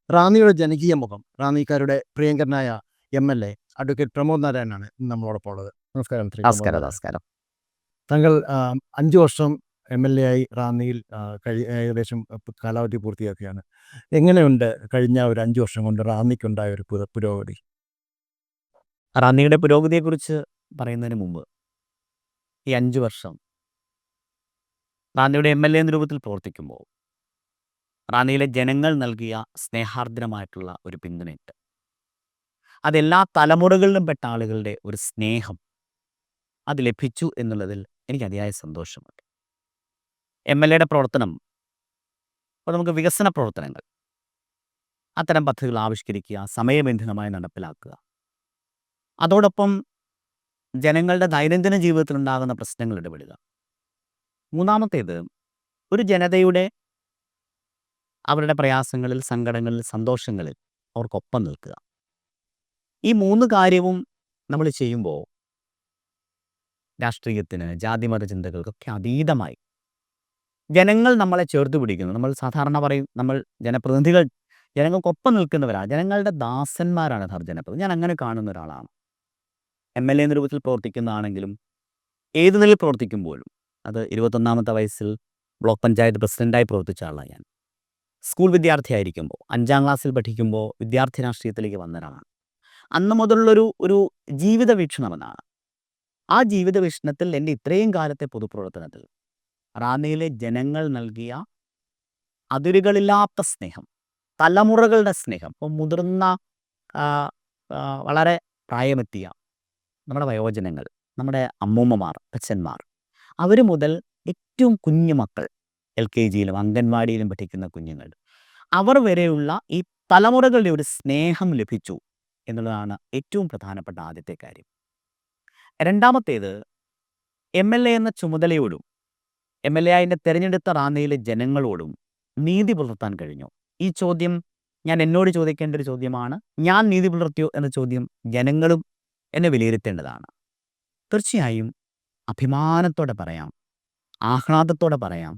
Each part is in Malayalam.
റാന്നിയുടെ ജനകീയ മുഖം, റാന്നിക്കാരുടെ പ്രിയങ്കരനായ എം.എൽ.എ. അഡ്വക്കേറ്റ് പ്രമോദ് നാരായണനാണ് ഇന്ന് നമ്മളോടൊപ്പം ഉള്ളത്. നമസ്കാരം ശ്രീ പ്രമോദ് നമസ്കാരം, നാരായണൻ. നമസ്കാരം. താങ്കൾ 5 വർഷം എം.എൽ.എ. ആയി റാന്നിയിൽ ഏകദേശം കാലാവധി പൂർത്തിയാക്കുകയാണ്. എങ്ങനെയുണ്ട് കഴിഞ്ഞ ഒരു 5 വർഷം കൊണ്ട് റാന്നിക്കുണ്ടായ ഒരു പുരോഗതി? റാന്നിയുടെ പുരോഗതിയെക്കുറിച്ച് പറയുന്നതിന് മുമ്പ് ഈ 5 വർഷം റാന്നിയുടെ എം.എൽ.എ. എന്ന രൂപത്തിൽ പ്രവർത്തിക്കുമ്പോൾ റാന്നിയിലെ ജനങ്ങൾ നൽകിയ സ്നേഹാർദ്രമായിട്ടുള്ള ഒരു പിന്തുണയുണ്ട്. അതെല്ലാ തലമുറകളിലും പെട്ട ആളുകളുടെ ഒരു സ്നേഹം അത് ലഭിച്ചു എന്നുള്ളതിൽ എനിക്ക് അതിയായ സന്തോഷമുണ്ട്. എം.എൽ.എയുടെ പ്രവർത്തനം ഇപ്പോൾ നമുക്ക് വികസന പ്രവർത്തനങ്ങൾ, അത്തരം പദ്ധതികൾ ആവിഷ്കരിക്കുക, സമയബന്ധിതമായി നടപ്പിലാക്കുക, അതോടൊപ്പം ജനങ്ങളുടെ ദൈനംദിന ജീവിതത്തിൽ ഉണ്ടാകുന്ന പ്രശ്നങ്ങൾ ഇടപെടുക. മൂന്നാമത്തേത് ഒരു ജനതയുടെ അവരുടെ പ്രയാസങ്ങളിൽ, സങ്കടങ്ങളിൽ, സന്തോഷങ്ങളിൽ അവർക്കൊപ്പം നിൽക്കുക. ഈ 3 കാര്യവും നമ്മൾ ചെയ്യുമ്പോൾ രാഷ്ട്രീയത്തിന്, ജാതിമത ചിന്തകൾക്കൊക്കെ അതീതമായി ജനങ്ങൾ നമ്മളെ ചേർത്ത് പിടിക്കുന്നു. നമ്മൾ സാധാരണ പറയും, നമ്മൾ ജനപ്രതിനിധികൾ ജനങ്ങൾക്കൊപ്പം നിൽക്കുന്നവരാണ്, ജനങ്ങളുടെ ദാസന്മാരാണ് ജനപ്രതിനിധി. ഞാൻ അങ്ങനെ കാണുന്ന ഒരാളാണ്. എം.എൽ.എ. എന്ന രൂപത്തിൽ പ്രവർത്തിക്കുന്നതാണെങ്കിലും ഏത് നിലയിൽ പ്രവർത്തിക്കുമ്പോഴും, അത് 21ാമത്തെ വയസ്സിൽ ബ്ലോക്ക് പഞ്ചായത്ത് പ്രസിഡൻ്റായി പ്രവർത്തിച്ച ആളാണ് ഞാൻ. സ്കൂൾ വിദ്യാർത്ഥിയായിരിക്കുമ്പോൾ, 5ാം ക്ലാസ്സിൽ പഠിക്കുമ്പോൾ വിദ്യാർത്ഥി രാഷ്ട്രീയത്തിലേക്ക് വന്ന ഒരാളാണ്. അന്ന് മുതലുള്ളൊരു ജീവിത വീക്ഷണമെന്നാണ്. ആ ജീവിത വീക്ഷണത്തിൽ എൻ്റെ ഇത്രയും കാലത്തെ പൊതുപ്രവർത്തനത്തിൽ റാന്നിയിലെ ജനങ്ങൾ നൽകിയ അതിരുകളില്ലാത്ത സ്നേഹം, തലമുറകളുടെ സ്നേഹം, ഇപ്പോൾ മുതിർന്ന വളരെ പ്രായമെത്തിയ നമ്മുടെ വയോജനങ്ങൾ, നമ്മുടെ അമ്മൂമ്മമാർ, അച്ഛന്മാർ, അവർ മുതൽ ഏറ്റവും കുഞ്ഞു മക്കൾ, LKGയിലും അംഗൻവാടിയിലും പഠിക്കുന്ന കുഞ്ഞുങ്ങൾ, അവർ വരെയുള്ള ഈ തലമുറകളുടെ ഒരു സ്നേഹം ലഭിച്ചു എന്നുള്ളതാണ് ഏറ്റവും പ്രധാനപ്പെട്ട ആദ്യത്തെ കാര്യം. രണ്ടാമത്തേത്, എം.എൽ.എ. എന്ന ചുമതലയോടും എം.എൽ.എ. ആയി തിരഞ്ഞെടുത്ത റാന്നിയിലെ ജനങ്ങളോടും നീതി പുലർത്താൻ കഴിഞ്ഞു. ഈ ചോദ്യം ഞാൻ എന്നോട് ചോദിക്കേണ്ട ഒരു ചോദ്യമാണ്. ഞാൻ നീതി പുലർത്തിയോ എന്ന ചോദ്യം ജനങ്ങളും എന്നെ വിലയിരുത്തേണ്ടതാണ്. തീർച്ചയായും അഭിമാനത്തോടെ പറയാം, ആഹ്ലാദത്തോടെ പറയാം,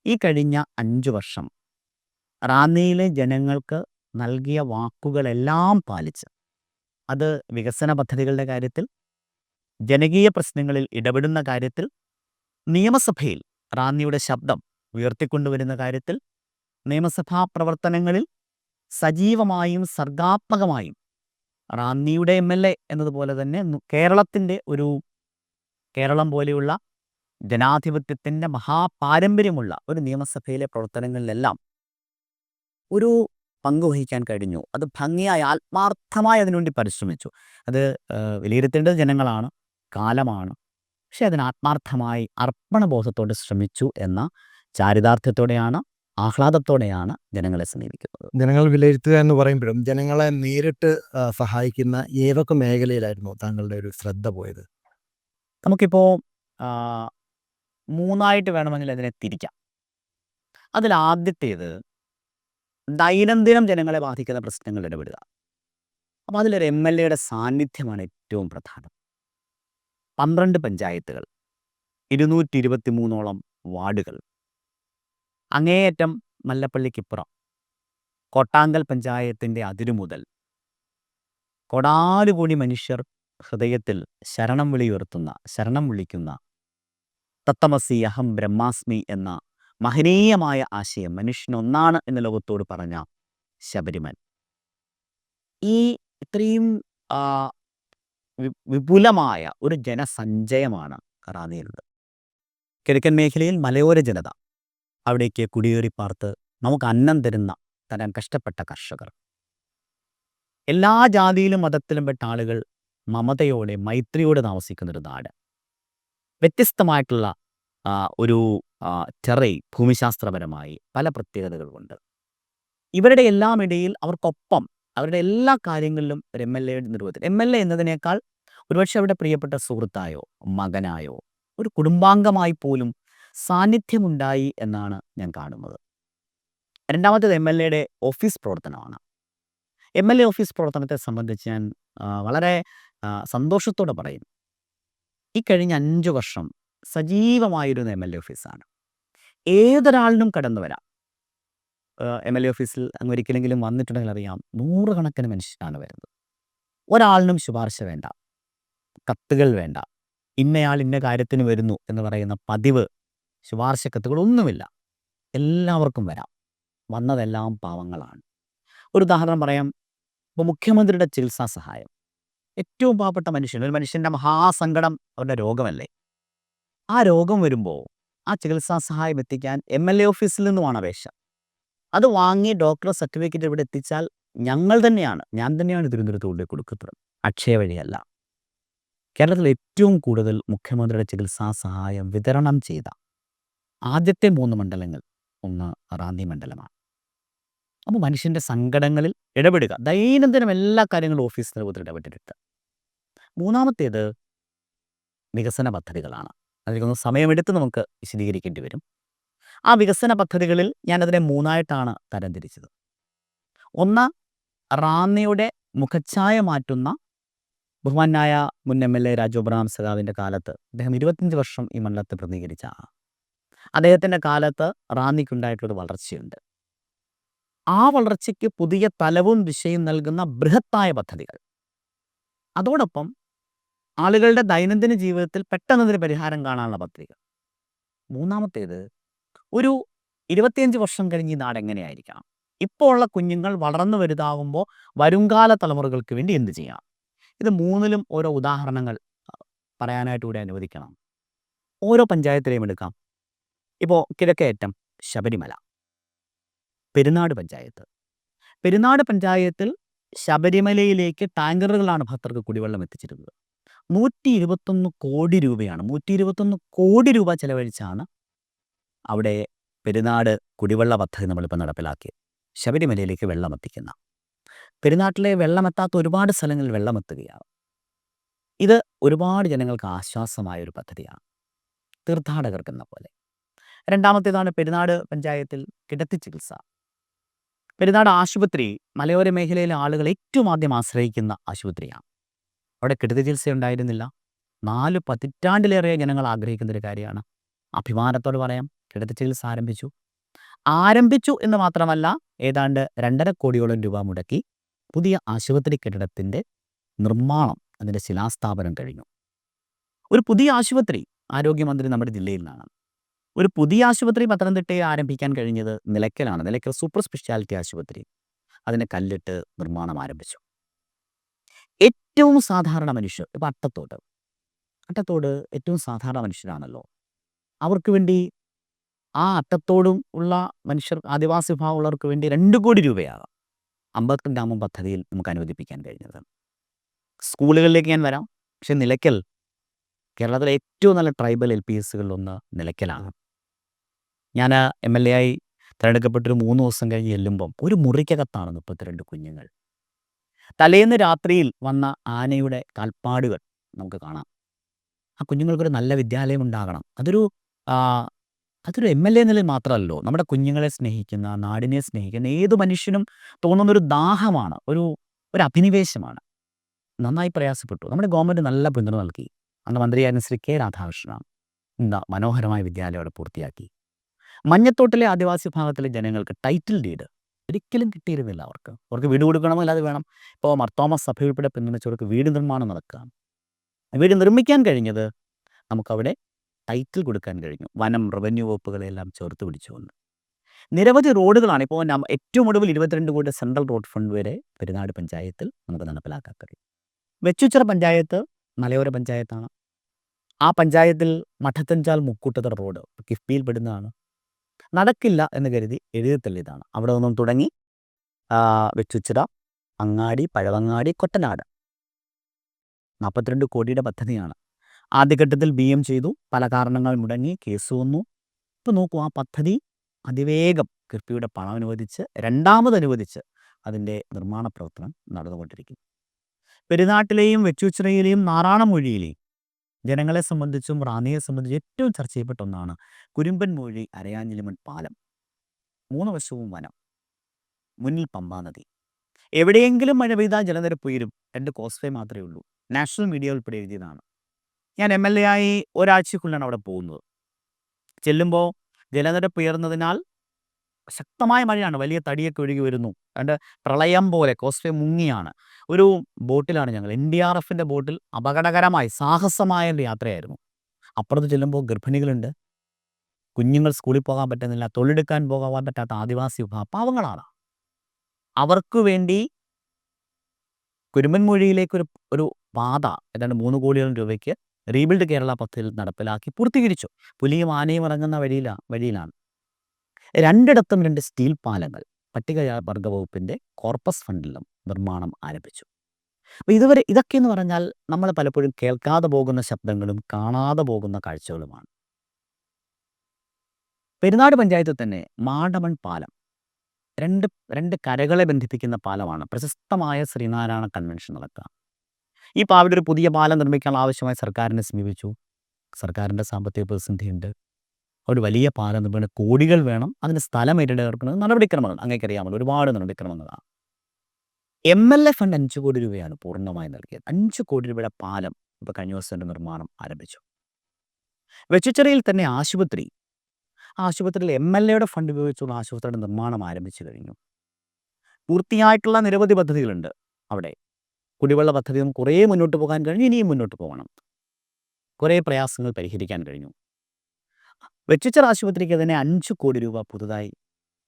ഈ കഴിഞ്ഞ 5 വർഷം റാന്നിയിലെ ജനങ്ങൾക്ക് നൽകിയ വാക്കുകളെല്ലാം പാലിച്ച്, അത് വികസന പദ്ധതികളുടെ കാര്യത്തിൽ, ജനകീയ പ്രശ്നങ്ങളിൽ ഇടപെടുന്ന കാര്യത്തിൽ, നിയമസഭയിൽ റാന്നിയുടെ ശബ്ദം ഉയർത്തിക്കൊണ്ടുവരുന്ന കാര്യത്തിൽ, നിയമസഭാ പ്രവർത്തനങ്ങളിൽ സജീവമായും സർഗാത്മകമായും റാന്നിയുടെ എം.എൽ.എ. എന്നതുപോലെ തന്നെ കേരളം പോലെയുള്ള ജനാധിപത്യത്തിൻ്റെ മഹാപാരമ്പര്യമുള്ള ഒരു നിയമസഭയിലെ പ്രവർത്തനങ്ങളിലെല്ലാം ഒരു പങ്കുവഹിക്കാൻ കഴിഞ്ഞു. അത് ഭംഗിയായി, ആത്മാർത്ഥമായി അതിനുവേണ്ടി പരിശ്രമിച്ചു. അത് വിലയിരുത്തേണ്ടത് ജനങ്ങളാണ്, കാലമാണ്. പക്ഷെ അതിന് ആത്മാർത്ഥമായി അർപ്പണബോധത്തോടെ ശ്രമിച്ചു എന്ന ചാരിതാർത്ഥ്യത്തോടെയാണ്, ആഹ്ലാദത്തോടെയാണ് ജനങ്ങളെ സമീപിക്കുന്നത്. ജനങ്ങൾ വിലയിരുത്തുക എന്ന് പറയുമ്പോഴും ജനങ്ങളെ നേരിട്ട് സഹായിക്കുന്ന ഏതൊക്കെ മേഖലയിലായിരുന്നു താങ്കളുടെ ഒരു ശ്രദ്ധ പോയത്? നമുക്കിപ്പോൾ 3ആയിട്ട് വേണമെങ്കിൽ അതിനെ തിരിക്കാം. അതിലാദ്യത്തേത് ദൈനംദിനം ജനങ്ങളെ ബാധിക്കുന്ന പ്രശ്നങ്ങൾ ഇടപെടുക. അപ്പോൾ അതിലൊരു എം.എൽ.എയുടെ സാന്നിധ്യമാണ് ഏറ്റവും പ്രധാനം. 12 പഞ്ചായത്തുകൾ, 223ഓളം വാർഡുകൾ, അങ്ങേയറ്റം മല്ലപ്പള്ളിക്കിപ്പുറം കോട്ടാങ്കൽ പഞ്ചായത്തിൻ്റെ അതിരു മുതൽ കോടാനുകോടി മനുഷ്യർ ഹൃദയത്തിൽ ശരണം വിളിക്കുന്ന തത്തമസി അഹം ബ്രഹ്മാസ്മി എന്ന മഹനീയമായ ആശയം, മനുഷ്യനൊന്നാണ് എന്ന ലോകത്തോട് പറഞ്ഞ ശബരിമല, ഈ ഇത്രയും വിപുലമായ ഒരു ജനസഞ്ചയമാണ് റാന്നിയിലുള്ളത്. കിഴക്കൻ മേഖലയിൽ മലയോര ജനത, അവിടേക്ക് കുടിയേറി പാർത്ത് നമുക്ക് അന്നം തരാൻ കഷ്ടപ്പെട്ട കർഷകർ, എല്ലാ ജാതിയിലും മതത്തിലും പെട്ട ആളുകൾ മമതയോടെ, മൈത്രിയോടെ താമസിക്കുന്നൊരു നാട്, വ്യത്യസ്തമായിട്ടുള്ള ഒരു ഭൂമിശാസ്ത്രപരമായി പല പ്രത്യേകതകളുമുണ്ട്. ഇവരുടെ എല്ലാം ഇടയിൽ അവർക്കൊപ്പം അവരുടെ എല്ലാ കാര്യങ്ങളിലും ഒരു എം.എൽ.എയുടെ നിർവ്വഹത്തിൽ, എം.എൽ.എ. എന്നതിനേക്കാൾ ഒരുപക്ഷെ അവരുടെ പ്രിയപ്പെട്ട സുഹൃത്തായോ മകനായോ ഒരു കുടുംബാംഗമായി പോലും സാന്നിധ്യമുണ്ടായി എന്നാണ് ഞാൻ കാണുന്നത്. രണ്ടാമത്തേത് എം.എൽ.എയുടെ ഓഫീസ് പ്രവർത്തനമാണ്. എം.എൽ.എ. ഓഫീസ് പ്രവർത്തനത്തെ സംബന്ധിച്ച് ഞാൻ വളരെ സന്തോഷത്തോടെ പറയും, ഈ കഴിഞ്ഞ 5 വർഷം സജീവമായിരുന്ന എം.എൽ.എ. ഓഫീസാണ്. ഏതൊരാളിനും കടന്നു വരാം. MLA ഓഫീസിൽ അങ്ങ് ഒരിക്കലെങ്കിലും വന്നിട്ടുണ്ടെങ്കിൽ അറിയാം, നൂറുകണക്കിന് മനുഷ്യരാണ് വരുന്നത്. ഒരാളിനും ശുപാർശ വേണ്ട, കത്തുകൾ വേണ്ട, ഇന്നയാൾ ഇന്ന കാര്യത്തിന് വരുന്നു എന്ന് പറയുന്ന പതിവ് ശുപാർശ കത്തുകളൊന്നുമില്ല. എല്ലാവർക്കും വരാം. വന്നതെല്ലാം പാവങ്ങളാണ്. ഒരു ഉദാഹരണം പറയാം. ഇപ്പോൾ മുഖ്യമന്ത്രിയുടെ ചികിത്സാ സഹായം, ഏറ്റവും പാവപ്പെട്ട മനുഷ്യൻ, ഒരു മനുഷ്യൻ്റെ മഹാസങ്കടം അവരുടെ രോഗമല്ലേ. ആ രോഗം വരുമ്പോൾ ആ ചികിത്സാ സഹായം എത്തിക്കാൻ MLA ഓഫീസിൽ നിന്നുമാണ് അപേക്ഷ. അത് വാങ്ങി ഡോക്ടർ സർട്ടിഫിക്കറ്റ് ഇവിടെ എത്തിച്ചാൽ ഞാൻ തന്നെയാണ് തിരുവനന്തപുരത്ത് കൊണ്ടുപോയി കൊടുക്കുന്നത്, അക്ഷയ വഴിയല്ല. കേരളത്തിൽ ഏറ്റവും കൂടുതൽ മുഖ്യമന്ത്രിയുടെ ചികിത്സാ സഹായം വിതരണം ചെയ്ത ആദ്യത്തെ 3 മണ്ഡലങ്ങൾ ഒന്ന് റാന്നി മണ്ഡലമാണ്. അപ്പോൾ മനുഷ്യൻ്റെ സങ്കടങ്ങളിൽ ഇടപെടുക, ദൈനംദിനം എല്ലാ കാര്യങ്ങളും ഓഫീസ് തലത്തിൽ ഇടപെട്ടിട്ട്. മൂന്നാമത്തേത് വികസന പദ്ധതികളാണ്. അതിലേക്കൊന്ന് സമയമെടുത്ത് നമുക്ക് വിശദീകരിക്കേണ്ടി വരും. ആ വികസന പദ്ധതികളിൽ ഞാനതിനെ 3ആയിട്ടാണ് തരംതിരിച്ചത്. ഒന്ന്, റാന്നിയുടെ മുഖച്ഛായ മാറ്റുന്ന ബഹുമാനായ മുൻ MLA രാജു അബ്രഹാം സഖാവിൻ്റെ കാലത്ത്, അദ്ദേഹം 25 വർഷം ഈ മണ്ഡലത്തെ പ്രതിനിധീകരിച്ച അദ്ദേഹത്തിൻ്റെ കാലത്ത് റാന്നിക്കുണ്ടായിട്ടുള്ളൊരു വളർച്ചയുണ്ട്. ആ വളർച്ചയ്ക്ക് പുതിയ തലവും ദിശയും നൽകുന്ന ബൃഹത്തായ പദ്ധതികൾ. അതോടൊപ്പം ആളുകളുടെ ദൈനംദിന ജീവിതത്തിൽ പെട്ടെന്നതിന് പരിഹാരം കാണാനുള്ള പദ്ധതികൾ. മൂന്നാമത്തേത്, ഒരു 25 വർഷം കഴിഞ്ഞ് ഈ നാട് എങ്ങനെയായിരിക്കണം, ഇപ്പോൾ ഉള്ള കുഞ്ഞുങ്ങൾ വളർന്നു വലുതാകുമ്പോൾ വരുംകാല തലമുറകൾക്ക് വേണ്ടി എന്ത് ചെയ്യാം. ഇത് മൂന്നിലും ഓരോ ഉദാഹരണങ്ങൾ പറയാനായിട്ട് കൂടെ അനുവദിക്കണം. ഓരോ പഞ്ചായത്തിലെയും എടുക്കാം. ഇപ്പോൾ കിഴക്കേയറ്റം ശബരിമല, പെരുന്നാട് പഞ്ചായത്ത്. പെരുന്നാട് പഞ്ചായത്തിൽ ശബരിമലയിലേക്ക് ടാങ്കറുകളാണ് ഭക്തർക്ക് കുടിവെള്ളം എത്തിച്ചിരുന്നത്. 121 കോടി രൂപയാണ്, 121 കോടി രൂപ ചെലവഴിച്ചാണ് അവിടെ പെരുന്നാട് കുടിവെള്ള പദ്ധതി നമ്മളിപ്പോൾ നടപ്പിലാക്കിയത്. ശബരിമലയിലേക്ക് വെള്ളം എത്തിക്കുന്ന, പെരുന്നാട്ടിലെ വെള്ളമെത്താത്ത ഒരുപാട് സ്ഥലങ്ങളിൽ വെള്ളമെത്തുകയാണ്. ഇത് ഒരുപാട് ജനങ്ങൾക്ക് ആശ്വാസമായ ഒരു പദ്ധതിയാണ്, തീർത്ഥാടകർക്കെന്ന പോലെ. രണ്ടാമത്തേതാണ് പെരുന്നാട് പഞ്ചായത്തിൽ കിടത്തി ചികിത്സ. പെരുന്നാട് ആശുപത്രി മലയോര മേഖലയിലെ ആളുകൾ ഏറ്റവും ആദ്യം ആശ്രയിക്കുന്ന ആശുപത്രിയാണ്. അവിടെ കിടത്തി ചികിത്സ ഉണ്ടായിരുന്നില്ല. 4 പതിറ്റാണ്ടിലേറെ ജനങ്ങൾ ആഗ്രഹിക്കുന്നൊരു കാര്യമാണ്. അഭിമാനത്തോട് പറയാം, കിടത്തി ചികിത്സ ആരംഭിച്ചു എന്ന് മാത്രമല്ല, ഏതാണ്ട് 2.5 കോടിയോളം രൂപ മുടക്കി പുതിയ ആശുപത്രി കെട്ടിടത്തിൻ്റെ നിർമ്മാണം, അതിൻ്റെ ശിലാസ്ഥാപനം കഴിഞ്ഞു. ഒരു പുതിയ ആശുപത്രി ആരോഗ്യമന്ത്രി നമ്മുടെ ജില്ലയിൽ നിന്നാണ്. ഒരു പുതിയ ആശുപത്രി പത്തനംതിട്ടയെ ആരംഭിക്കാൻ കഴിഞ്ഞത് നിലയ്ക്കലാണ്. നിലയ്ക്കൽ സൂപ്പർ സ്പെഷ്യാലിറ്റി ആശുപത്രി, അതിന് കല്ലിട്ട് നിർമ്മാണം ആരംഭിച്ചു. ഏറ്റവും സാധാരണ മനുഷ്യർ, ഇപ്പോൾ അട്ടത്തോട് ഏറ്റവും സാധാരണ മനുഷ്യരാണല്ലോ. അവർക്ക് വേണ്ടി, ആ അട്ടത്തോടും ഉള്ള മനുഷ്യർ, ആദിവാസി വിഭാഗമുള്ളവർക്ക് വേണ്ടി 2 കോടി രൂപയാകാം അമ്പത്തിഗ്രാമം പദ്ധതിയിൽ നമുക്ക് അനുവദിപ്പിക്കാൻ കഴിഞ്ഞത്. സ്കൂളുകളിലേക്ക് ഞാൻ വരാം. പക്ഷേ നിലയ്ക്കൽ കേരളത്തിലെ ഏറ്റവും നല്ല ട്രൈബൽ LPSകളിലൊന്ന് നിലയ്ക്കലാണ്. ഞാൻ MLA ആയി തിരഞ്ഞെടുക്കപ്പെട്ടൊരു 3 ദിവസം കഴിഞ്ഞ് ചെല്ലുമ്പം ഒരു മുറിക്കകത്താണ് 32 കുഞ്ഞുങ്ങൾ. തലേന്ന് രാത്രിയിൽ വന്ന ആനയുടെ കാൽപ്പാടുകൾ നമുക്ക് കാണാം. ആ കുഞ്ഞുങ്ങൾക്കൊരു നല്ല വിദ്യാലയം ഉണ്ടാകണം. അതൊരു MLA നിലയിൽ മാത്രമല്ലോ, നമ്മുടെ കുഞ്ഞുങ്ങളെ സ്നേഹിക്കുന്ന, നാടിനെ സ്നേഹിക്കുന്ന ഏതു മനുഷ്യനും തോന്നുന്നൊരു ദാഹമാണ്, ഒരു അഭിനിവേശമാണ്. നന്നായി പ്രയാസപ്പെട്ടു. നമ്മുടെ ഗവൺമെൻറ് നല്ല പിന്തുണ നൽകി. അന്ന് മന്ത്രിയായിരുന്ന ശ്രീ K. രാധാകൃഷ്ണനാണ് മനോഹരമായ വിദ്യാലയം അവിടെ പൂർത്തിയാക്കി. മഞ്ഞത്തോട്ടിലെ ആദിവാസി വിഭാഗത്തിലെ ജനങ്ങൾക്ക് ടൈറ്റിൽ ഡീഡ് ഒരിക്കലും കിട്ടിയിരുന്നില്ല. അവർക്ക് വീട് കൊടുക്കണമെങ്കിൽ അത് വേണം. ഇപ്പോൾ മർത്തോമ സഭ ഉൾപ്പെടെ പിന്തുണച്ചവർക്ക് വീട് നിർമ്മാണം നടക്കുകയാണ്. വീട് നിർമ്മിക്കാൻ കഴിഞ്ഞത് നമുക്കവിടെ ടൈറ്റിൽ കൊടുക്കാൻ കഴിഞ്ഞു. വനം, റവന്യൂ വകുപ്പുകളെല്ലാം ചേർത്ത് പിടിച്ചുകൊണ്ട് നിരവധി റോഡുകളാണ്. ഇപ്പോൾ ഏറ്റവും ഒടുവിൽ 22 കോടി സെൻട്രൽ റോഡ് ഫണ്ട് വരെ പെരുന്നാട് പഞ്ചായത്തിൽ നമുക്ക് നടപ്പിലാക്കാൻ കഴിയും. വെച്ചുച്ചിറ പഞ്ചായത്ത് മലയോര പഞ്ചായത്താണ്. ആ പഞ്ചായത്തിൽ മഠത്തഞ്ചാൽ മുക്കൂട്ടത്തറ റോഡ് കിഫ്ബിയിൽ പെടുന്നതാണ്. നടക്കില്ല എന്ന് കരുതി എഴുതിത്തള്ളിയതാണ്. അവിടെ നിന്നും തുടങ്ങി വെച്ചുച്ചിറ, അങ്ങാടി, പഴവങ്ങാടി, കൊട്ടനാട് 42 കോടിയുടെ പദ്ധതിയാണ്. ആദ്യഘട്ടത്തിൽ BM ചെയ്തു, പല കാരണങ്ങൾ മുടങ്ങി, കേസ് വന്നു. ഇപ്പോൾ നോക്കൂ, ആ പദ്ധതി അതിവേഗം കിഫ്ബിയുടെ പണം അനുവദിച്ച്, രണ്ടാമത് അനുവദിച്ച് അതിൻ്റെ നിർമ്മാണ പ്രവർത്തനം നടന്നുകൊണ്ടിരിക്കുന്നു. പെരുന്നാട്ടിലെയും വെച്ചുച്ചിറയിലെയും നാറാണമൂഴിയിലെയും ജനങ്ങളെ സംബന്ധിച്ചും റാന്നിയെ സംബന്ധിച്ചും ഏറ്റവും ചർച്ച ചെയ്യപ്പെട്ട ഒന്നാണ് കുരുമ്പൻ മൂഴി അരയാഞ്ഞിലിമൺ പാലം. 3 വശവും വനം, മുന്നിൽ പമ്പാ നദി. എവിടെയെങ്കിലും മഴ പെയ്താൽ ജലനിരപ്പ് ഉയരും. 2 കോസ്വേ മാത്രമേ ഉള്ളൂ. നാഷണൽ മീഡിയ ഉൾപ്പെടെ എഴുതിയതാണ്. ഞാൻ MLA ആയി ഒരാഴ്ചക്കുള്ളിലാണ് അവിടെ പോകുന്നത്. ചെല്ലുമ്പോൾ ജലനിരപ്പ് ഉയർന്നതിനാൽ ശക്തമായ മഴയാണ്. വലിയ തടിയൊക്കെ ഒഴുകി വരുന്നു. അതുകൊണ്ട് പ്രളയം പോലെ കോസ്റ്റ്വേ മുങ്ങിയാണ്. ഒരു ബോട്ടിലാണ് ഞങ്ങൾ. എൻഡിആർഎഫിൻ്റെ ബോട്ടിൽ അപകടകരമായി സാഹസമായ ഒരു യാത്രയായിരുന്നു. അപ്പുറത്ത് ചെല്ലുമ്പോൾ ഗർഭിണികളുണ്ട്. കുഞ്ഞുങ്ങൾ സ്കൂളിൽ പോകാൻ പറ്റുന്നില്ല. തൊഴിലെടുക്കാൻ പോകാൻ പറ്റാത്ത ആദിവാസി വിഭാഗം പാവങ്ങളാണ്. അവർക്ക് വേണ്ടി കുരുമൻമൊഴിയിലേക്കൊരു ഒരു പാത ഏതാണ്ട് 3 കോടിയോളം രൂപയ്ക്ക് റീബിൽഡ് കേരള പദ്ധതിയിൽ നടപ്പിലാക്കി പൂർത്തീകരിച്ചു. പുലിയും ആനയും ഇറങ്ങുന്ന വഴിയിലാണ്. 2 ഇടത്തും 2 സ്റ്റീൽ പാലങ്ങൾ പട്ടികവർഗ വകുപ്പിൻ്റെ കോർപ്പസ് ഫണ്ടിലും നിർമ്മാണം ആരംഭിച്ചു. അപ്പോൾ ഇതൊക്കെ എന്ന് പറഞ്ഞാൽ നമ്മൾ പലപ്പോഴും കേൾക്കാതെ പോകുന്ന ശബ്ദങ്ങളും കാണാതെ പോകുന്ന കാഴ്ചകളുമാണ്. പെരുന്നാട് പഞ്ചായത്തിൽ തന്നെ മാടമൺ പാലം 2 കരകളെ ബന്ധിപ്പിക്കുന്ന പാലമാണ്. പ്രശസ്തമായ ശ്രീനാരായണ കൺവെൻഷൻ നടക്കുക. ഈ അവിടെ ഒരു പുതിയ പാലം നിർമ്മിക്കാൻ ആവശ്യമായി സർക്കാരിനെ സമീപിച്ചു. സർക്കാരിൻ്റെ സാമ്പത്തിക പ്രതിസന്ധിയുണ്ട്. ഒരു വലിയ പാലം നിർമ്മിക്കുന്ന കോടികൾ വേണം. അതിന് സ്ഥലം ഏറ്റെടുക്കുന്നത് നടപടിക്രമങ്ങൾ അങ്ങേക്കറിയാമല്ലോ, ഒരുപാട് നടപടിക്രമങ്ങളാണ്. MLA ഫണ്ട് 5 കോടി രൂപയാണ് പൂർണ്ണമായി നൽകിയത്. 5 കോടി രൂപയുടെ പാലം ഇപ്പോൾ കഴിഞ്ഞ ദിവസം നിർമ്മാണം ആരംഭിച്ചു. വെച്ചിച്ചിറയിൽ തന്നെ ആശുപത്രിയിൽ MLAയുടെ ഫണ്ട് ഉപയോഗിച്ചുള്ള ആശുപത്രിയുടെ നിർമ്മാണം ആരംഭിച്ചു കഴിഞ്ഞു. പൂർത്തിയായിട്ടുള്ള നിരവധി പദ്ധതികളുണ്ട് അവിടെ. കുടിവെള്ള പദ്ധതിയും കുറേ മുന്നോട്ട് പോകാൻ കഴിഞ്ഞു. ഇനിയും മുന്നോട്ട് പോകണം. കുറേ പ്രയാസങ്ങൾ പരിഹരിക്കാൻ കഴിഞ്ഞു. വെച്ചിച്ചിറ ആശുപത്രിക്ക് തന്നെ 5 കോടി രൂപ പുതുതായി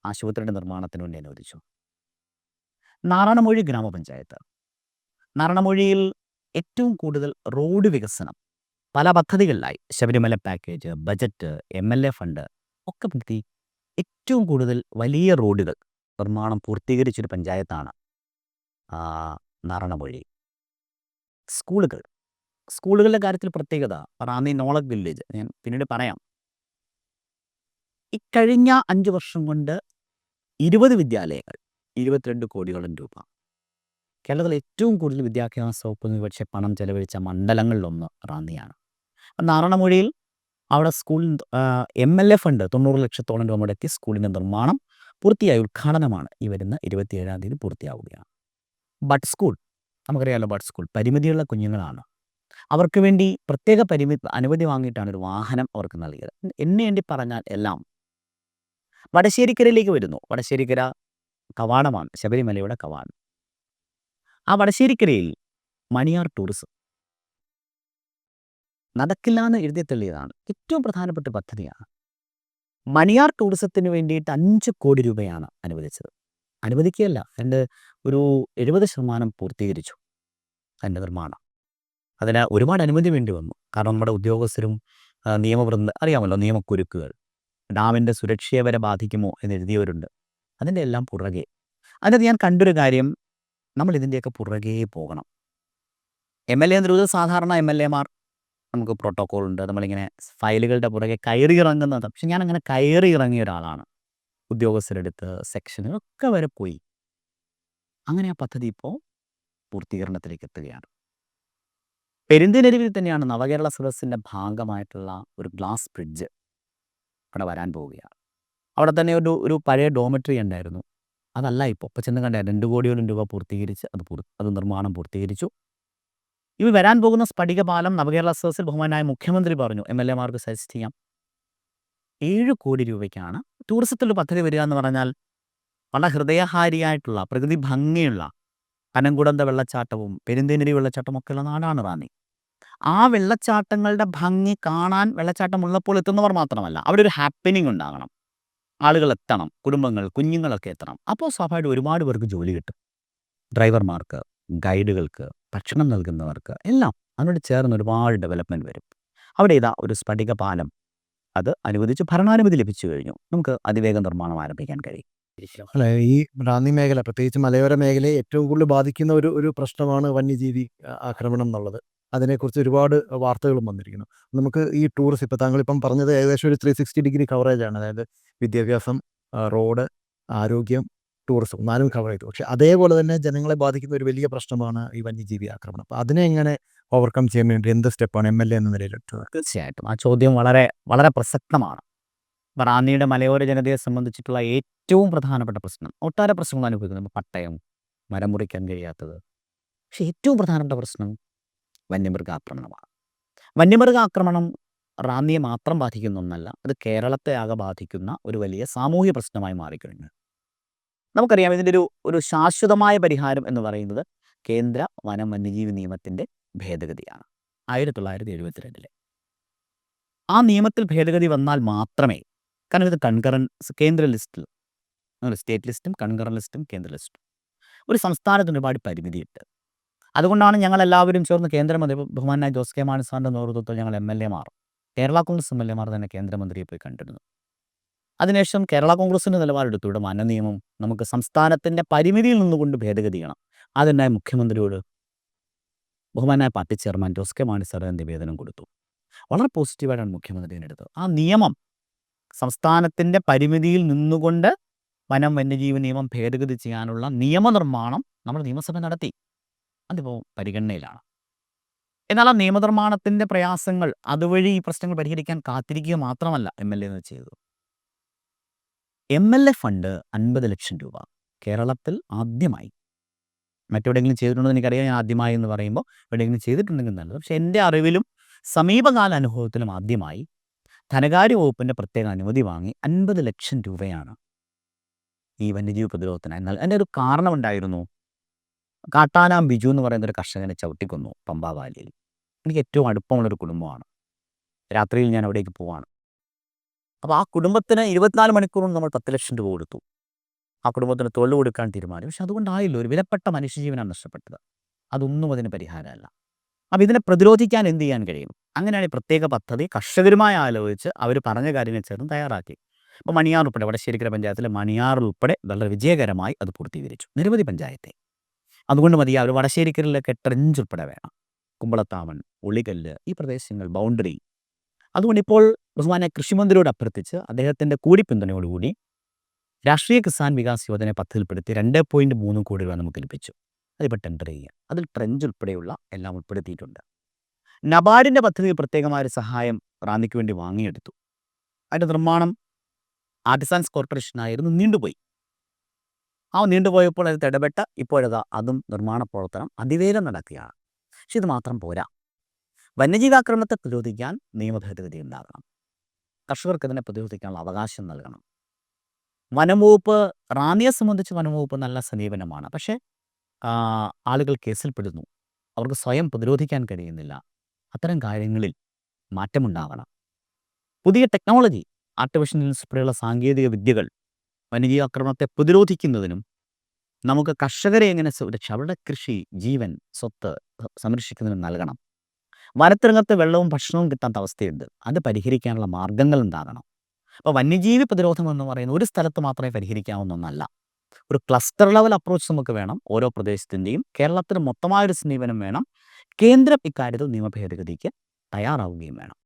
ആശുപത്രിയുടെ നിർമ്മാണത്തിന് വേണ്ടി അനുവദിച്ചു. നാറാണമൊഴി ഗ്രാമപഞ്ചായത്ത്. നാറാണമൊഴിയിൽ ഏറ്റവും കൂടുതൽ റോഡ് വികസനം പല പദ്ധതികളിലായി Sabarimala package, budget, MLA fund ഒക്കെ പറ്റി ഏറ്റവും കൂടുതൽ വലിയ റോഡുകൾ നിർമ്മാണം പൂർത്തീകരിച്ചൊരു പഞ്ചായത്താണ് നാറാണമൊഴി. സ്കൂളുകളുടെ കാര്യത്തിൽ പ്രത്യേകത റാന്നി നോളജ് വില്ലേജ് ഞാൻ പിന്നീട് പറയാം. ഇക്കഴിഞ്ഞ 5 വർഷം കൊണ്ട് 20 വിദ്യാലയങ്ങൾ, 22 കോടിയോളം രൂപ. കേരളത്തിൽ ഏറ്റവും കൂടുതൽ വിദ്യാഭ്യാസ വകുപ്പിന് പക്ഷേ പണം ചെലവഴിച്ച മണ്ഡലങ്ങളിലൊന്ന് റാന്നിയാണ്. നാറാണമൊഴിയിൽ അവിടെ സ്കൂൾ MLA ഫണ്ട് 90 ലക്ഷത്തോളം രൂപ മുടക്കി സ്കൂളിൻ്റെ നിർമ്മാണം പൂർത്തിയായി. ഉദ്ഘാടനമാണ് ഈ വരുന്ന 27-ാം തീയതി പൂർത്തിയാവുകയാണ്. ബഡ് സ്കൂൾ നമുക്കറിയാമല്ലോ. ബഡ് സ്കൂൾ പരിമിതിയുള്ള കുഞ്ഞുങ്ങളാണ്. അവർക്ക് വേണ്ടി പ്രത്യേക അനുമതി വാങ്ങിയിട്ടാണ് ഒരു വാഹനം അവർക്ക് നൽകിയത്. എണ്ണി പറഞ്ഞാൽ എല്ലാം. വടശ്ശേരിക്കരയിലേക്ക് വരുന്നു. വടശ്ശേരിക്കര കവാടമാണ്, ശബരിമലയുടെ കവാടം. ആ വടശ്ശേരിക്കരയിൽ മണിയാർ ടൂറിസം നടക്കില്ലാന്ന് എഴുതി തള്ളിയതാണ്. ഏറ്റവും പ്രധാനപ്പെട്ട പദ്ധതിയാണ്. മണിയാർ ടൂറിസത്തിന് വേണ്ടിയിട്ട് 5 കോടി രൂപയാണ് അനുവദിച്ചത്. അനുവദിക്കുകയല്ല, ഒരു 70% പൂർത്തീകരിച്ചു അതിൻ്റെ നിർമ്മാണം. അതിന് ഒരുപാട് അനുമതി വേണ്ടി വന്നു. കാരണം നമ്മുടെ ഉദ്യോഗസ്ഥരും അറിയാമല്ലോ, നിയമക്കുരുക്കുകൾ, ഡാമിൻ്റെ സുരക്ഷയെ വരെ ബാധിക്കുമോ എന്നെഴുതിയവരുണ്ട്. അതിൻ്റെ എല്ലാം പുറകെ. അതിനകത്ത് ഞാൻ കണ്ടൊരു കാര്യം, നമ്മൾ ഇതിൻ്റെയൊക്കെ പുറകെ പോകണം. MLA എന്നുള്ളത് സാധാരണ MLAമാർ നമുക്ക് പ്രോട്ടോക്കോൾ ഉണ്ട്. നമ്മളിങ്ങനെ ഫയലുകളുടെ പുറകെ കയറി ഇറങ്ങുന്നത്. പക്ഷെ ഞാൻ അങ്ങനെ കയറി ഇറങ്ങിയ ഒരാളാണ്. ഉദ്യോഗസ്ഥരെടുത്ത് സെക്ഷനുകളൊക്കെ വരെ പോയി. അങ്ങനെ ആ പദ്ധതി ഇപ്പോൾ പൂർത്തീകരണത്തിലേക്ക് എത്തുകയാണ്. പെരുന്തേനരുവിൽ തന്നെയാണ് നവകേരള സദസ്സിൻ്റെ ഭാഗമായിട്ടുള്ള ഒരു ഗ്ലാസ് ബ്രിഡ്ജ് അവിടെ വരാൻ പോവുകയാണ്. അവിടെ തന്നെ ഒരു പഴയ ഡോമെട്രി ഉണ്ടായിരുന്നു. അതല്ല ഇപ്പോൾ ചെന്ന് കണ്ട 2 കോടിയോളം രൂപ പൂർത്തീകരിച്ച് അത് നിർമ്മാണം പൂർത്തീകരിച്ചു. ഇവ വരാൻ പോകുന്ന സ്ഫടിക പാലം നവകേരള സദസ്സിൽ ബഹുമാനായ മുഖ്യമന്ത്രി പറഞ്ഞു MLAമാർക്ക് സജസ്റ്റ് ചെയ്യാം. 7 കോടി രൂപയ്ക്കാണ് ടൂറിസത്തിലൊരു പദ്ധതി വരിക എന്ന് പറഞ്ഞാൽ വളരെ ഹൃദയഹാരിയായിട്ടുള്ള പ്രകൃതി ഭംഗിയുള്ള കനംകുടന്ത വെള്ളച്ചാട്ടവും പെരുന്തേനരുവി വെള്ളച്ചാട്ടവും ഒക്കെയുള്ള നാടാണ് റാന്നി. ആ വെള്ളച്ചാട്ടങ്ങളുടെ ഭംഗി കാണാൻ വെള്ളച്ചാട്ടം ഉള്ളപ്പോൾ എത്തുന്നവർ മാത്രമല്ല, അവിടെ ഒരു ഹാപ്പനിങ് ഉണ്ടാകണം. ആളുകൾ എത്തണം, കുഞ്ഞുങ്ങളൊക്കെ എത്തണം. അപ്പോൾ സ്വാഭാവികമായിട്ട് ഒരുപാട് പേർക്ക് ജോലി കിട്ടും. ഡ്രൈവർമാർക്ക്, ഗൈഡുകൾക്ക്, ഭക്ഷണം നൽകുന്നവർക്ക് എല്ലാം അതിനോട് ചേർന്ന് ഒരുപാട് ഡെവലപ്മെൻറ്റ് വരും. അവിടെ ഒരു സ്ഫടിക പാലം അത് അനുവദിച്ച് ഭരണാനുമതി ലഭിച്ചു കഴിഞ്ഞു. നമുക്ക് അതിവേഗം നിർമ്മാണം ആരംഭിക്കാൻ കഴിയും. അല്ല, ഈ റാന്നി മേഖല, പ്രത്യേകിച്ച് മലയോര മേഖലയെ ഏറ്റവും കൂടുതൽ ബാധിക്കുന്ന ഒരു പ്രശ്നമാണ് വന്യജീവി ആക്രമണം എന്നുള്ളത്. അതിനെക്കുറിച്ച് ഒരുപാട് വാർത്തകളും വന്നിരിക്കുന്നു. നമുക്ക് ഈ ടൂറിസം, ഇപ്പോൾ താങ്കളിപ്പം പറഞ്ഞത് ഏകദേശം ഒരു 360 ഡിഗ്രി കവറേജാണ്. അതായത് വിദ്യാഭ്യാസം, റോഡ്, ആരോഗ്യം, ടൂറിസം 4 കവർ ചെയ്തു. പക്ഷേ അതേപോലെ തന്നെ ജനങ്ങളെ ബാധിക്കുന്ന ഒരു വലിയ പ്രശ്നമാണ് ഈ വന്യജീവി ആക്രമണം. അപ്പോൾ അതിനെ എങ്ങനെ ഓവർകം ചെയ്യാൻ വേണ്ടി എന്ത് സ്റ്റെപ്പാണ് MLA എന്ന നിലയിൽ എടുത്തത്? തീർച്ചയായിട്ടും ആ ചോദ്യം വളരെ വളരെ പ്രസക്തമാണ്. റാന്നിയുടെ മലയോര ജനതയെ സംബന്ധിച്ചിട്ടുള്ള ഏറ്റവും പ്രധാനപ്പെട്ട പ്രശ്നം, ഒട്ടേറെ പ്രശ്നങ്ങൾ അനുഭവിക്കുന്നത് പട്ടയം, മരം മുറിക്കാൻ കഴിയാത്തത്. പക്ഷേ ഏറ്റവും പ്രധാനപ്പെട്ട പ്രശ്നം വന്യമൃഗാക്രമണമാണ്. വന്യമൃഗാക്രമണം റാന്നിയെ മാത്രം ബാധിക്കുന്ന ഒന്നല്ല. അത് കേരളത്തെ ആകെ ബാധിക്കുന്ന ഒരു വലിയ സാമൂഹ്യ പ്രശ്നമായി മാറിക്കഴിഞ്ഞു. നമുക്കറിയാം ഇതിൻ്റെ ഒരു ശാശ്വതമായ പരിഹാരം എന്ന് പറയുന്നത് കേന്ദ്ര വനം വന്യജീവി നിയമത്തിൻ്റെ ഭേദഗതിയാണ്. 1972 ആ നിയമത്തിൽ ഭേദഗതി വന്നാൽ മാത്രമേ, കാരണം ഇത് കേന്ദ്ര ലിസ്റ്റിൽ, സ്റ്റേറ്റ് ലിസ്റ്റും കൺകറന്റ് ലിസ്റ്റും കേന്ദ്ര ലിസ്റ്റും, ഒരു സംസ്ഥാനത്തിന് ഒരുപാട് പരിമിതിയുണ്ട്. അതുകൊണ്ടാണ് ഞങ്ങളെല്ലാവരും ചേർന്ന് കേന്ദ്രമന്ത്രി ബഹുമാനായ ജോസ് കെ മാണി സാറിൻ്റെ നേതൃത്വത്തിൽ ഞങ്ങൾ MLA മാർ, കേരള കോൺഗ്രസ് MLA മാർ തന്നെ കേന്ദ്രമന്ത്രിയെ പോയി കണ്ടിരുന്നു. അതിനുശേഷം കേരള കോൺഗ്രസിൻ്റെ നിലപാടെടുത്തു, ഇവിടെ വനനിയമം നമുക്ക് സംസ്ഥാനത്തിൻ്റെ പരിമിതിയിൽ നിന്നുകൊണ്ട് ഭേദഗതി ചെയ്യണം. അതിനായി മുഖ്യമന്ത്രിയോട് ബഹുമാനായ party chairman Jose K Mani sir നിവേദനം കൊടുത്തു. വളരെ പോസിറ്റീവായിട്ടാണ് മുഖ്യമന്ത്രി എടുത്തത്. ആ നിയമം സംസ്ഥാനത്തിൻ്റെ പരിമിതിയിൽ നിന്നുകൊണ്ട് വനം വന്യജീവി നിയമം ഭേദഗതി ചെയ്യാനുള്ള നിയമനിർമ്മാണം നമ്മുടെ നിയമസഭ നടത്തി. അതിപ്പോൾ പരിഗണനയിലാണ്. എന്നാൽ ആ നിയമനിർമ്മാണത്തിൻ്റെ പ്രയാസങ്ങൾ അതുവഴി ഈ പ്രശ്നങ്ങൾ പരിഹരിക്കാൻ കാത്തിരിക്കുക മാത്രമല്ല MLA ചെയ്തത്. MLA ഫണ്ട് 50 ലക്ഷം രൂപ കേരളത്തിൽ ആദ്യമായി, മറ്റെവിടെയെങ്കിലും ചെയ്തിട്ടുണ്ടോ എന്ന് എനിക്കറിയാം, ഞാൻ ആദ്യമായി എന്ന് പറയുമ്പോൾ എവിടെയെങ്കിലും ചെയ്തിട്ടുണ്ടെങ്കിൽ നല്ലത്. പക്ഷേ എൻ്റെ അറിവിലും സമീപകാല അനുഭവത്തിലും ആദ്യമായി ധനകാര്യ വകുപ്പിൻ്റെ പ്രത്യേക അനുമതി വാങ്ങി 50 ലക്ഷം രൂപയാണ് ഈ വന്യജീവി പ്രതിരോധത്തിനായി. എന്നാൽ അതിൻ്റെ ഒരു കാരണമുണ്ടായിരുന്നു. കാട്ടാനാം ബിജു എന്ന് പറയുന്ന ഒരു കർഷകനെ ചവിട്ടിക്കൊന്നു പമ്പാവാലിയിൽ. എനിക്ക് ഏറ്റവും അടുപ്പമുള്ളൊരു കുടുംബമാണ്. രാത്രിയിൽ ഞാൻ അവിടേക്ക് പോവാണ്. അപ്പോൾ ആ കുടുംബത്തിന് 24 മണിക്കൂറും നമ്മൾ 10 ലക്ഷം രൂപ കൊടുത്തു. ആ കുടുംബത്തിന് തൊഴിൽ കൊടുക്കാൻ തീരുമാനിച്ചു. പക്ഷെ അതുകൊണ്ടായില്ല, ഒരു വിലപ്പെട്ട മനുഷ്യജീവനാണ് നഷ്ടപ്പെട്ടത്. അതൊന്നും അതിന് പരിഹാരമല്ല. അപ്പോൾ ഇതിനെ പ്രതിരോധിക്കാൻ എന്ത് ചെയ്യാൻ കഴിയും? അങ്ങനെയാണ് ഈ പ്രത്യേക പദ്ധതി കർഷകരുമായി ആലോചിച്ച് അവർ പറഞ്ഞ കാര്യങ്ങൾ ചേർന്ന് തയ്യാറാക്കി. ഇപ്പോൾ മണിയാർ ഉൾപ്പെടെ, വടശ്ശേരിക്കര പഞ്ചായത്തിലെ മണിയാർ ഉൾപ്പെടെ വളരെ വിജയകരമായി അത് പൂർത്തീകരിച്ചു. നിരവധി പഞ്ചായത്തെ അതുകൊണ്ട് മതി. അവർ വടശ്ശേരിക്കരയിലൊക്കെ ട്രെഞ്ച് ഉൾപ്പെടെ വേണം. കുമ്പളത്താമൺ, ഉളികല്ല്, ഈ പ്രദേശങ്ങൾ ബൗണ്ടറി. അതുകൊണ്ട് ഇപ്പോൾ ബഹുമാനായ കൃഷിമന്ത്രിയോട് അഭ്യർത്ഥിച്ച് അദ്ദേഹത്തിൻ്റെ കൂടി പിന്തുണയോടുകൂടി രാഷ്ട്രീയ കിസാൻ വികാസ് യോജന പദ്ധതിയിൽപ്പെടുത്തി 2.3 കോടി രൂപ നമുക്ക് ലഭിച്ചു. അതിപ്പോൾ ടെൻഡർ ചെയ്യുക. അതിൽ ട്രെഞ്ച് ഉൾപ്പെടെയുള്ള എല്ലാം ഉൾപ്പെടുത്തിയിട്ടുണ്ട്. നബാർഡിൻ്റെ പദ്ധതിയിൽ പ്രത്യേകമായൊരു സഹായം റാന്നിക്ക് വേണ്ടി വാങ്ങിയെടുത്തു. അതിൻ്റെ നിർമ്മാണം ആർട്ടിസാൻസ് കോർപ്പറേഷനായിരുന്നു, നീണ്ടുപോയി. നീണ്ടുപോയപ്പോൾ അത് ഇടപെട്ട ഇപ്പോഴതാ അതും നിർമ്മാണ പ്രവർത്തനം അതിവേഗം നടക്കുകയാണ്. പക്ഷെ ഇത് മാത്രം പോരാ. വന്യജീവാക്രമണത്തെ പ്രതിരോധിക്കാൻ നിയമഭേദഗതി ഉണ്ടാകണം. കർഷകർക്ക് ഇതിനെ പ്രതിരോധിക്കാനുള്ള അവകാശം നൽകണം. വനംവകുപ്പ്, റാന്നിയെ സംബന്ധിച്ച് വനംവകുപ്പ് നല്ല സമീപനമാണ്. പക്ഷേ ആളുകൾ കേസിൽപ്പെടുന്നു, അവർക്ക് സ്വയം പ്രതിരോധിക്കാൻ കഴിയുന്നില്ല. അത്തരം കാര്യങ്ങളിൽ മാറ്റമുണ്ടാകണം. പുതിയ ടെക്നോളജി, ആർട്ടിഫിഷ്യൽ ഇൻ്റലിജൻസ് ഉൾപ്പെടെയുള്ള സാങ്കേതിക വിദ്യകൾ വന്യജീവാക്രമണത്തെ പ്രതിരോധിക്കുന്നതിനും നമുക്ക് കർഷകരെ എങ്ങനെ അവരുടെ കൃഷി, ജീവൻ, സ്വത്ത് സംരക്ഷിക്കുന്നതിനും നൽകണം. വനത്തിരംഗത്ത് വെള്ളവും ഭക്ഷണവും കിട്ടാത്ത അവസ്ഥയുണ്ട്. അത് പരിഹരിക്കാനുള്ള മാർഗങ്ങൾ ഉണ്ടാകണം. അപ്പോൾ വന്യജീവി പ്രതിരോധം എന്ന് പറയുന്നത് ഒരു സ്ഥലത്ത് മാത്രമേ പരിഹരിക്കാവുന്ന ഒന്നല്ല. ഒരു ക്ലസ്റ്റർ ലെവൽ അപ്രോച്ച് നമുക്ക് വേണം. ഓരോ പ്രദേശത്തിൻ്റെയും കേരളത്തിന് മൊത്തമായൊരു സമീപനം വേണം. കേന്ദ്രം ഇക്കാര്യത്തിൽ നിയമഭേദഗതിക്ക് തയ്യാറാവുകയും വേണം.